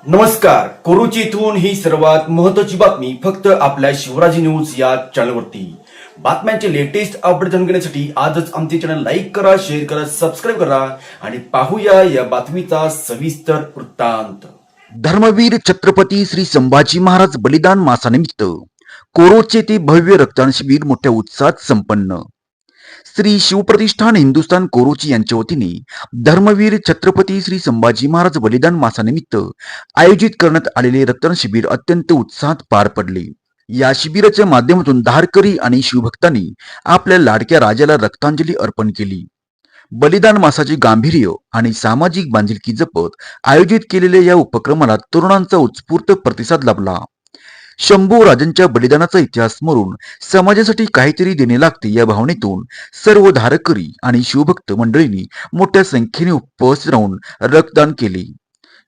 नमस्कार. कोरुची इथून ही सर्वात महत्त्वाची बातमी फक्त आपल्या शिवराजी न्यूज या चॅनलवरती. बातम्यांचे लेटेस्ट अपडेट जाणून घेण्यासाठी आजच आमचे चॅनल लाईक करा, शेअर करा, सबस्क्राईब करा आणि पाहूया या बातमीचा सविस्तर वृत्तांत. धर्मवीर छत्रपती श्री संभाजी महाराज बलिदान मासानिमित्त कोरोचे ते भव्य रक्तदान शिबिर मोठ्या उत्साहात संपन्न. श्री शिवप्रतिष्ठान हिंदुस्थान कोरोची यांच्या वतीने धर्मवीर छत्रपती श्री संभाजी महाराज बलिदान मासानिमित्त आयोजित करण्यात आलेले रक्तदान शिबिर अत्यंत उत्साहात पार पडले. या शिबिराच्या माध्यमातून धारकरी आणि शिवभक्तांनी आपल्या लाडक्या राजाला रक्तांजली अर्पण केली. बलिदान मासाचे गांभीर्य आणि सामाजिक बांधिलकी जपत आयोजित केलेल्या या उपक्रमाला तरुणांचा उत्स्फूर्त प्रतिसाद लाभला. शंभू राजांच्या बलिदानाचा इतिहास स्मरून समाजासाठी काहीतरी देणे लागते या भावनेतून सर्व धारकरी आणि शिवभक्त मंडळींनी मोठ्या संख्येने उपस्थित राहून रक्तदान केले.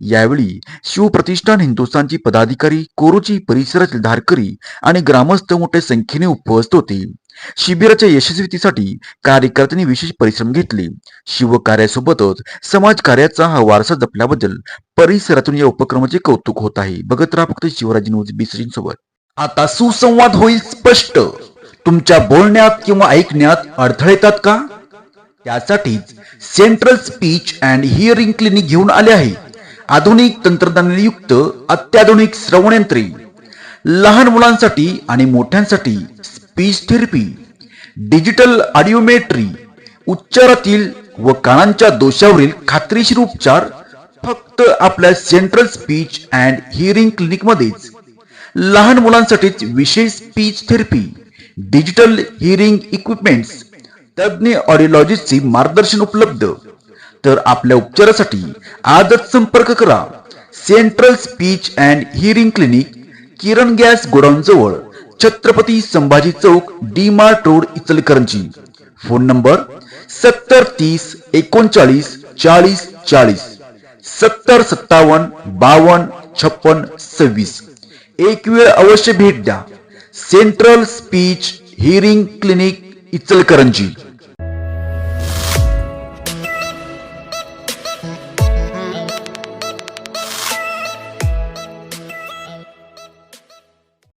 यावेळी शिवप्रतिष्ठान हिंदुस्थानचे पदाधिकारी, कोरोची परिसरातील धारकरी आणि ग्रामस्थ मोठ्या संख्येने उपस्थित होते. शिबिराच्या यशस्वीतेसाठी कार्यकर्त्यांनी विशेष परिश्रम घेतले. शिवकार्यासोबतच समाजकार्याचा हा वारसा जपल्याबद्दल परिसरातून या उपक्रमाचे कौतुक होत आहे. बघत राहा फक्त शिवराजी न्यूज 20 सोबत. आता सुसंवाद होईल स्पष्ट. तुमच्या बोलण्यात किंवा ऐकण्यात अडथळे येतात का? त्यासाठीच central speech and hearing clinic घेऊन आले आहे. आधुनिक तंत्रज्ञानाने युक्त अत्याधुनिक श्रवण यंत्रे, लहान मुलांसाठी आणि मोठ्यांसाठी स्पीच थेरपी, डिजिटल ऑडिओमेट्री, उच्चारातील व कानांच्या दोषावरील खात्रीशीर उपचार फक्त आपल्या central speech and hearing clinic मध्येच. लहान मुलांसाठीच विशेष speech therapy, digital hearing equipments, तज्ञ ऑडिओलॉजिस्टचे मार्गदर्शन उपलब्ध. तर आपल्या उपचारासाठी आजच संपर्क करा. Central speech and hearing clinic, Kiran gas godown जवळ, Chhatrapati Sambhaji Chowk, D Mart road, Ichalkaranji. Phone number 70 30 39 40 40, 70 57 52 56 26. एक वेळ अवश्य भेट द्या. Central speech hearing clinic, Ichalkaranji.